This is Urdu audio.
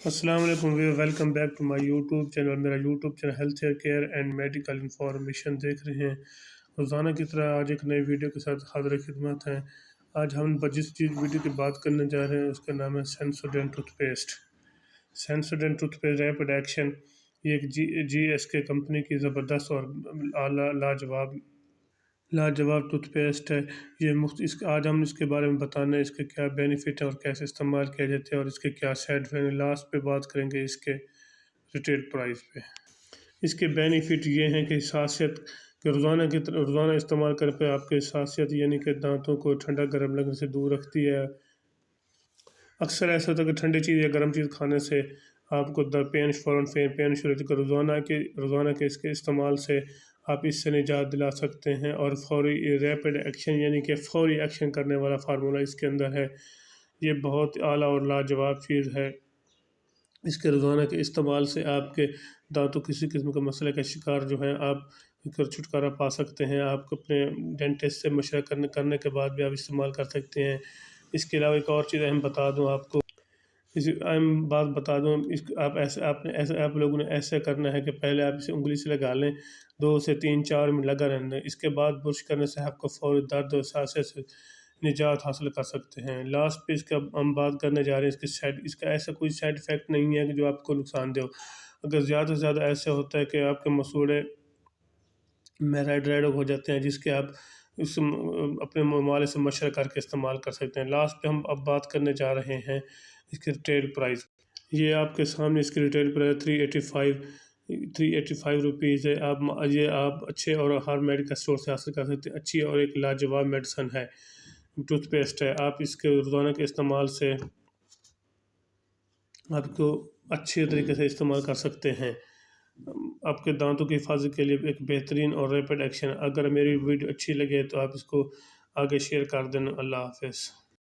السلام علیکم welcome back to my YouTube channel. میرا YouTube channel health care and medical information دیکھ رہے ہیں. روزانہ کی طرح آج ایک نئی ویڈیو کے ساتھ حاضر خدمت ہیں. آج ہم جس ویڈیو کی بات کرنے جا رہے ہیں اس کا نام ہے Sensodyne toothpaste. Sensodyne toothpaste rapid action, یہ ایک جی ایس کے کمپنی کی زبردست اور اعلیٰ لاجواب ٹوتھ پیسٹ ہے. آج ہم اس کے بارے میں بتانا ہے اس کے کیا بینیفٹ ہیں اور کیسے استعمال کیا جاتے ہیں اور اس کے کیا سائڈ افیکٹ ہیں. لاسٹ پہ بات کریں گے اس کے ریٹیل پرائز پہ. اس کے بینیفٹ یہ ہیں کہ حساسیت کہ روزانہ استعمال کرنے پہ آپ کے حساسیت یعنی کہ دانتوں کو ٹھنڈا گرم لگنے سے دور رکھتی ہے. اکثر ایسا ہوتا ہے کہ ٹھنڈی چیز یا گرم چیز کھانے سے آپ کو پین شروع ہوتی ہے. روزانہ کے اس کے استعمال سے آپ اس سے نجات دلا سکتے ہیں. اور فوری ریپڈ ایکشن یعنی کہ فوری ایکشن کرنے والا فارمولہ اس کے اندر ہے. یہ بہت اعلیٰ اور لاجواب چیز ہے. اس کے روزانہ کے استعمال سے آپ کے دانتوں کسی قسم کا مسئلے کا شکار جو ہے آپ چھٹکارا پا سکتے ہیں. آپ اپنے ڈینٹسٹ سے مشورہ کرنے کے بعد بھی آپ استعمال کر سکتے ہیں. اس کے علاوہ ایک اور چیز اہم بتا دوں آپ کو، آپ لوگوں نے ایسے کرنا ہے کہ پہلے آپ اسے انگلی سے لگا لیں، 2 سے 3-4 منٹ لگا رہنے دیں. اس کے بعد برش کرنے سے آپ کو فوری درد اور حساسیت سے نجات حاصل کر سکتے ہیں. لاسٹ پہ اس کا ہم بات کرنے جا رہے ہیں اس کا ایسا کوئی سائڈ افیکٹ نہیں ہے کہ جو آپ کو نقصان دے ہو. اگر زیادہ سے زیادہ ایسے ہوتا ہے کہ آپ کے مسوڑے میں ریڈ ہو جاتے ہیں جس کے آپ اپنے مالک سے مشورہ کر کے استعمال کر سکتے ہیں. لاسٹ پہ ہم اب بات کرنے جا رہے ہیں اس کے ریٹیل پرائز. یہ آپ کے سامنے اس کی ریٹیل پرائز 385 روپیز ہے. یہ آپ اچھے اور ہر میڈیکل اسٹور سے حاصل کر سکتے ہیں. اچھی اور ایک لاجواب میڈیسن ہے، ٹوتھ پیسٹ ہے. آپ اس کے روزانہ کے استعمال سے آپ کو اچھے طریقے سے استعمال کر سکتے ہیں. آپ کے دانتوں کی حفاظت کے لیے ایک بہترین اور ریپڈ ایکشن. اگر میری ویڈیو اچھی لگے تو آپ اس کو آگے شیئر کر دینا. اللہ حافظ.